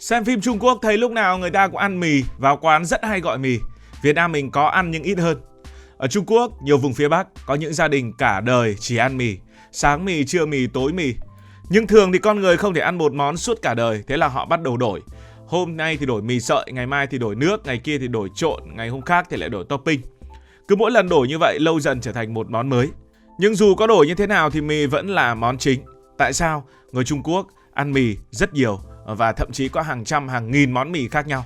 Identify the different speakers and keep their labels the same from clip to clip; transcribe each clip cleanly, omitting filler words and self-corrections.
Speaker 1: Xem phim Trung Quốc thấy lúc nào người ta cũng ăn mì, vào quán rất hay gọi mì. Việt Nam mình có ăn nhưng ít hơn. Ở Trung Quốc, nhiều vùng phía Bắc có những gia đình cả đời chỉ ăn mì, sáng mì, trưa mì, tối mì. Nhưng thường thì con người không thể ăn một món suốt cả đời, thế là họ bắt đầu đổi. Hôm nay thì đổi mì sợi, ngày mai thì đổi nước, ngày kia thì đổi trộn, ngày hôm khác thì lại đổi topping. Cứ mỗi lần đổi như vậy lâu dần trở thành một món mới. Nhưng dù có đổi như thế nào thì mì vẫn là món chính. Tại sao? Người Trung Quốc ăn mì rất nhiều và thậm chí có hàng trăm, hàng nghìn món mì khác nhau.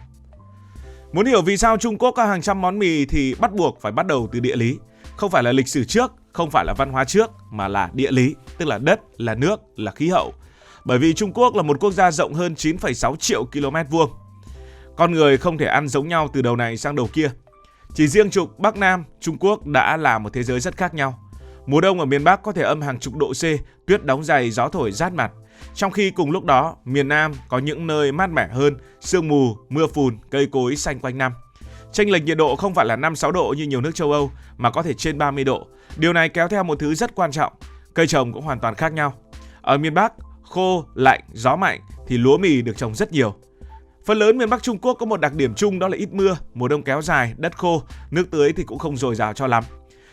Speaker 1: Muốn hiểu vì sao Trung Quốc có hàng trăm món mì thì bắt buộc phải bắt đầu từ địa lý. Không phải là lịch sử trước, không phải là văn hóa trước, mà là địa lý, tức là đất, là nước, là khí hậu. Bởi vì Trung Quốc là một quốc gia rộng hơn 9,6 triệu km vuông. Con người không thể ăn giống nhau từ đầu này sang đầu kia. Chỉ riêng trục Bắc Nam, Trung Quốc đã là một thế giới rất khác nhau. Mùa đông ở miền Bắc có thể âm hàng chục độ C, tuyết đóng dày, gió thổi rát mặt. Trong khi cùng lúc đó, miền Nam có những nơi mát mẻ hơn, sương mù, mưa phùn, cây cối xanh quanh năm. Chênh lệch nhiệt độ không phải là 5-6 độ như nhiều nước châu Âu, mà có thể trên 30 độ. Điều này kéo theo một thứ rất quan trọng, cây trồng cũng hoàn toàn khác nhau. Ở miền Bắc, khô, lạnh, gió mạnh thì lúa mì được trồng rất nhiều. Phần lớn miền Bắc Trung Quốc có một đặc điểm chung, đó là ít mưa, mùa đông kéo dài, đất khô, nước tưới thì cũng không dồi dào cho lắm.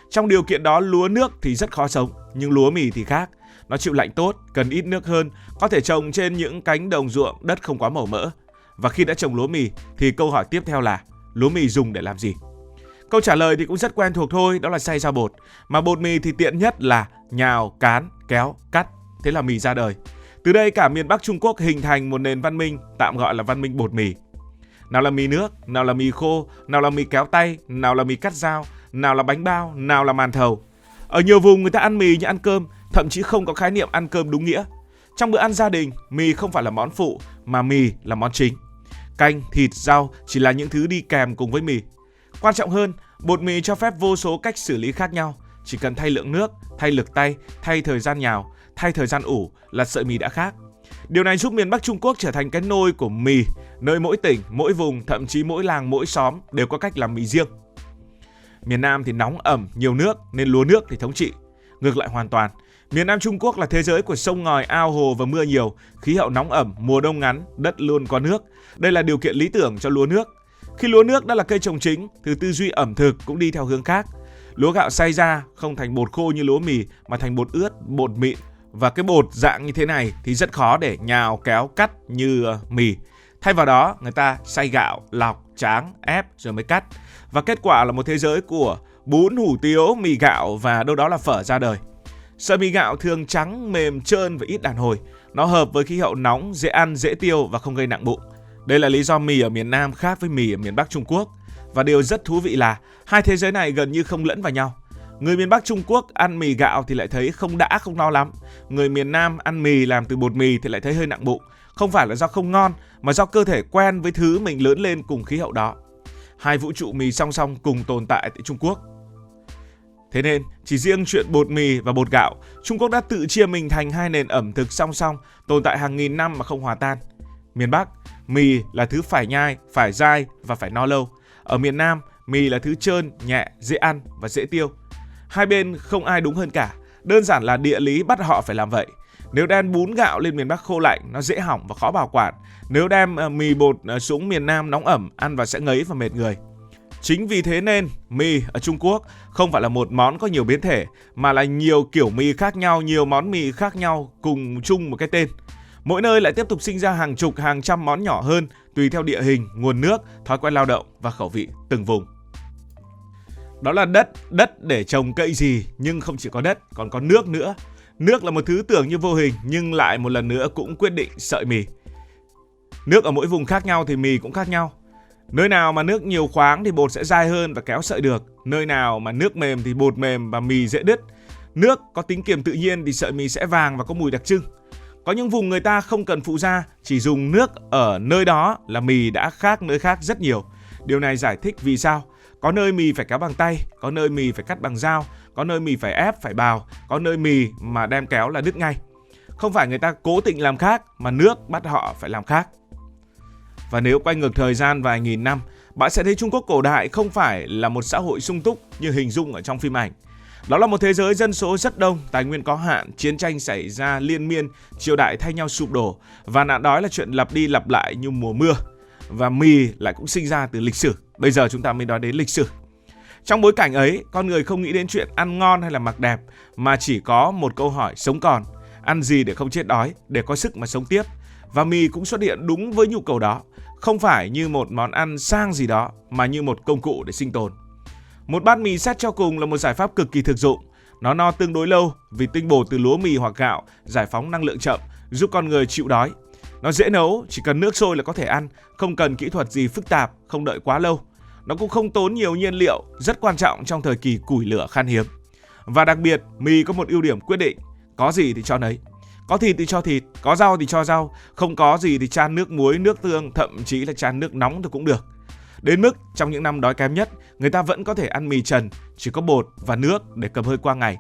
Speaker 1: Trong điều kiện đó, lúa nước thì rất khó sống, nhưng lúa mì thì khác. Nó chịu lạnh tốt, cần ít nước hơn, có thể trồng trên những cánh đồng ruộng đất không quá màu mỡ. Và khi đã trồng lúa mì thì câu hỏi tiếp theo là lúa mì dùng để làm gì? Câu trả lời thì cũng rất quen thuộc thôi, đó là xay ra bột. Mà bột mì thì tiện nhất là nhào, cán, kéo, cắt. Thế là mì ra đời. Từ đây cả miền Bắc Trung Quốc hình thành một nền văn minh tạm gọi là văn minh bột mì. Nào là mì nước, nào là mì khô, nào là mì kéo tay, nào là mì cắt dao, nào là bánh bao, nào là màn thầu. Ở nhiều vùng người ta ăn mì như ăn cơm, thậm chí không có khái niệm ăn cơm đúng nghĩa. Trong bữa ăn gia đình, mì không phải là món phụ mà mì là món chính. Canh, thịt, rau chỉ là những thứ đi kèm cùng với mì. Quan trọng hơn, bột mì cho phép vô số cách xử lý khác nhau. Chỉ cần thay lượng nước, thay lực tay, thay thời gian nhào, thay thời gian ủ là sợi mì đã khác. Điều này giúp miền Bắc Trung Quốc trở thành cái nôi của mì, nơi mỗi tỉnh, mỗi vùng, thậm chí mỗi làng, mỗi xóm đều có cách làm mì riêng. Miền Nam thì nóng ẩm, nhiều nước nên lúa nước thì thống trị. Ngược lại hoàn toàn, miền Nam Trung Quốc là thế giới của sông ngòi, ao hồ và mưa nhiều, khí hậu nóng ẩm, mùa đông ngắn, đất luôn có nước. Đây là điều kiện lý tưởng cho lúa nước. Khi lúa nước đã là cây trồng chính, thì tư duy ẩm thực cũng đi theo hướng khác. Lúa gạo xay ra không thành bột khô như lúa mì mà thành bột ướt, bột mịn. Và cái bột dạng như thế này thì rất khó để nhào, kéo, cắt như mì. Thay vào đó, người ta xay gạo, lọc, tráng, ép rồi mới cắt. Và kết quả là một thế giới của bún, hủ tiếu, mì gạo và đâu đó là phở ra đời. Sợi mì gạo thường trắng, mềm, trơn và ít đàn hồi. Nó hợp với khí hậu nóng, dễ ăn, dễ tiêu và không gây nặng bụng. Đây là lý do mì ở miền Nam khác với mì ở miền Bắc Trung Quốc. Và điều rất thú vị là hai thế giới này gần như không lẫn vào nhau. Người miền Bắc Trung Quốc ăn mì gạo thì lại thấy không đã, không no lắm. Người miền Nam ăn mì làm từ bột mì thì lại thấy hơi nặng bụng. Không phải là do không ngon mà do cơ thể quen với thứ mình lớn lên cùng khí hậu đó. Hai vũ trụ mì song song cùng tồn tại tại Trung Quốc. Thế nên, chỉ riêng chuyện bột mì và bột gạo, Trung Quốc đã tự chia mình thành hai nền ẩm thực song song, tồn tại hàng nghìn năm mà không hòa tan. Miền Bắc, mì là thứ phải nhai, phải dai và phải no lâu. Ở miền Nam, mì là thứ trơn, nhẹ, dễ ăn và dễ tiêu. Hai bên không ai đúng hơn cả, đơn giản là địa lý bắt họ phải làm vậy. Nếu đem bún gạo lên miền Bắc khô lạnh, nó dễ hỏng và khó bảo quản. Nếu đem mì bột xuống miền Nam nóng ẩm, ăn và sẽ ngấy và mệt người. Chính vì thế nên mì ở Trung Quốc không phải là một món có nhiều biến thể, mà là nhiều kiểu mì khác nhau, nhiều món mì khác nhau cùng chung một cái tên. Mỗi nơi lại tiếp tục sinh ra hàng chục, hàng trăm món nhỏ hơn tùy theo địa hình, nguồn nước, thói quen lao động và khẩu vị từng vùng. Đó là đất để trồng cây gì, nhưng không chỉ có đất, còn có nước nữa. Nước là một thứ tưởng như vô hình nhưng lại một lần nữa cũng quyết định sợi mì. Nước ở mỗi vùng khác nhau thì mì cũng khác nhau. Nơi nào mà nước nhiều khoáng thì bột sẽ dai hơn và kéo sợi được. Nơi nào mà nước mềm thì bột mềm và mì dễ đứt. Nước có tính kiềm tự nhiên thì sợi mì sẽ vàng và có mùi đặc trưng. Có những vùng người ta không cần phụ gia, chỉ dùng nước ở nơi đó là mì đã khác nơi khác rất nhiều. Điều này giải thích vì sao có nơi mì phải kéo bằng tay, có nơi mì phải cắt bằng dao, có nơi mì phải ép, phải bào, có nơi mì mà đem kéo là đứt ngay. Không phải người ta cố tình làm khác mà nước bắt họ phải làm khác. Và nếu quay ngược thời gian vài nghìn năm, bạn sẽ thấy Trung Quốc cổ đại không phải là một xã hội sung túc như hình dung ở trong phim ảnh. Đó là một thế giới dân số rất đông, tài nguyên có hạn, chiến tranh xảy ra liên miên, triều đại thay nhau sụp đổ và nạn đói là chuyện lặp đi lặp lại như mùa mưa. Và mì lại cũng sinh ra từ lịch sử. Bây giờ chúng ta mới nói đến lịch sử. Trong bối cảnh ấy, con người không nghĩ đến chuyện ăn ngon hay là mặc đẹp, mà chỉ có một câu hỏi sống còn: ăn gì để không chết đói, để có sức mà sống tiếp. Và mì cũng xuất hiện đúng với nhu cầu đó, không phải như một món ăn sang gì đó, mà như một công cụ để sinh tồn. Một bát mì xét cho cùng là một giải pháp cực kỳ thực dụng. Nó no tương đối lâu vì tinh bột từ lúa mì hoặc gạo giải phóng năng lượng chậm, giúp con người chịu đói. Nó dễ nấu, chỉ cần nước sôi là có thể ăn, không cần kỹ thuật gì phức tạp, không đợi quá lâu. Nó cũng không tốn nhiều nhiên liệu, rất quan trọng trong thời kỳ củi lửa khan hiếm. Và đặc biệt, mì có một ưu điểm quyết định: có gì thì cho nấy. Có thịt thì cho thịt, có rau thì cho rau, không có gì thì chan nước muối, nước tương, thậm chí là chan nước nóng thì cũng được. Đến mức trong những năm đói kém nhất, người ta vẫn có thể ăn mì trần, chỉ có bột và nước để cầm hơi qua ngày.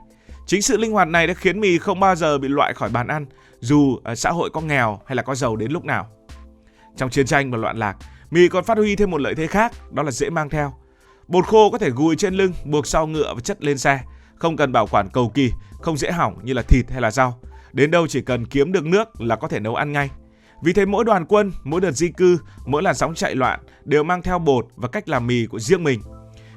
Speaker 1: Chính sự linh hoạt này đã khiến mì không bao giờ bị loại khỏi bàn ăn, dù xã hội có nghèo hay là có giàu đến lúc nào. Trong chiến tranh và loạn lạc, mì còn phát huy thêm một lợi thế khác, đó là dễ mang theo. Bột khô có thể gùi trên lưng, buộc sau ngựa và chất lên xe, không cần bảo quản cầu kỳ, không dễ hỏng như là thịt hay là rau. Đến đâu chỉ cần kiếm được nước là có thể nấu ăn ngay. Vì thế mỗi đoàn quân, mỗi đợt di cư, mỗi làn sóng chạy loạn đều mang theo bột và cách làm mì của riêng mình.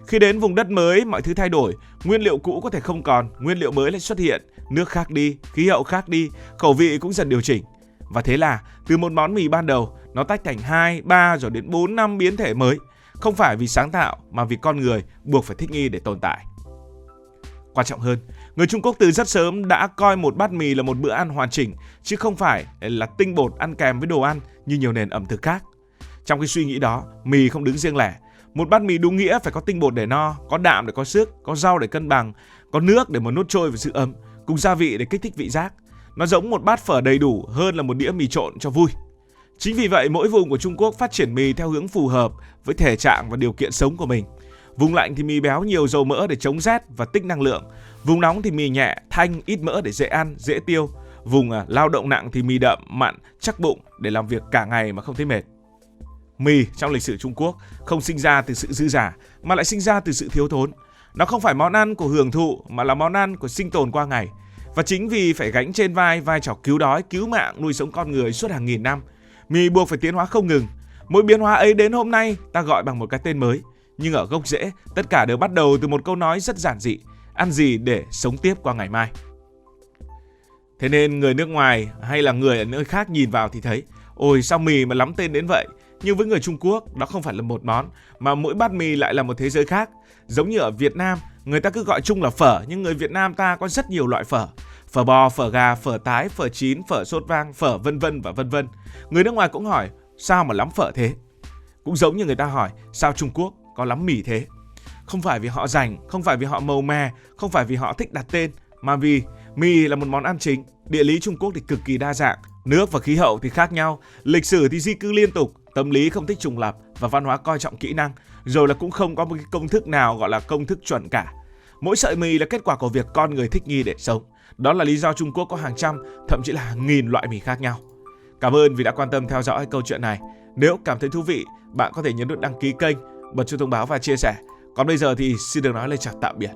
Speaker 1: Khi đến vùng đất mới, mọi thứ thay đổi, nguyên liệu cũ có thể không còn, nguyên liệu mới lại xuất hiện, nước khác đi, khí hậu khác đi, khẩu vị cũng dần điều chỉnh. Và thế là từ một món mì ban đầu, nó tách thành 2, 3 rồi đến 4 năm biến thể mới. Không phải vì sáng tạo mà vì con người buộc phải thích nghi để tồn tại. Quan trọng hơn, người Trung Quốc từ rất sớm đã coi một bát mì là một bữa ăn hoàn chỉnh, chứ không phải là tinh bột ăn kèm với đồ ăn như nhiều nền ẩm thực khác. Trong cái suy nghĩ đó, mì không đứng riêng lẻ. Một bát mì đúng nghĩa phải có tinh bột để no, có đạm để có sức, có rau để cân bằng, có nước để mà nuốt trôi và giữ ấm, cùng gia vị để kích thích vị giác. Nó giống một bát phở đầy đủ hơn là một đĩa mì trộn cho vui. Chính vì vậy, mỗi vùng của Trung Quốc phát triển mì theo hướng phù hợp với thể trạng và điều kiện sống của mình. Vùng lạnh thì mì béo nhiều dầu mỡ để chống rét và tích năng lượng. Vùng nóng thì mì nhẹ, thanh, ít mỡ để dễ ăn, dễ tiêu. Vùng lao động nặng thì mì đậm, mặn, chắc bụng để làm việc cả ngày mà không thấy mệt. Mì trong lịch sử Trung Quốc không sinh ra từ sự dư dả mà lại sinh ra từ sự thiếu thốn. Nó không phải món ăn của hưởng thụ mà là món ăn của sinh tồn qua ngày. Và chính vì phải gánh trên vai trò cứu đói, cứu mạng, nuôi sống con người suốt hàng nghìn năm, mì buộc phải tiến hóa không ngừng. Mỗi biến hóa ấy đến hôm nay ta gọi bằng một cái tên mới. Nhưng ở gốc rễ, tất cả đều bắt đầu từ một câu nói rất giản dị: ăn gì để sống tiếp qua ngày mai. Thế nên người nước ngoài hay là người ở nơi khác nhìn vào thì thấy: ôi sao mì mà lắm tên đến vậy. Nhưng với người Trung Quốc, đó không phải là một món, mà mỗi bát mì lại là một thế giới khác. Giống như ở Việt Nam, người ta cứ gọi chung là phở, nhưng người Việt Nam ta có rất nhiều loại phở. Phở bò, phở gà, phở tái, phở chín, phở sốt vang, phở vân vân và vân vân. Người nước ngoài cũng hỏi: sao mà lắm phở thế? Cũng giống như người ta hỏi: sao Trung Quốc có lắm mì thế? Không phải vì họ rảnh, không phải vì họ màu mè, không phải vì họ thích đặt tên, mà vì mì là một món ăn chính. Địa lý Trung Quốc thì cực kỳ đa dạng, nước và khí hậu thì khác nhau, lịch sử thì di cư liên tục, tâm lý không thích trùng lặp và văn hóa coi trọng kỹ năng, rồi là cũng không có một cái công thức nào gọi là công thức chuẩn cả. Mỗi sợi mì là kết quả của việc con người thích nghi để sống. Đó là lý do Trung Quốc có hàng trăm, thậm chí là hàng nghìn loại mì khác nhau. Cảm ơn vì đã quan tâm theo dõi câu chuyện này. Nếu cảm thấy thú vị, bạn có thể nhấn nút đăng ký kênh, bật chuông thông báo và chia sẻ. Còn bây giờ thì xin được nói lời chào tạm biệt.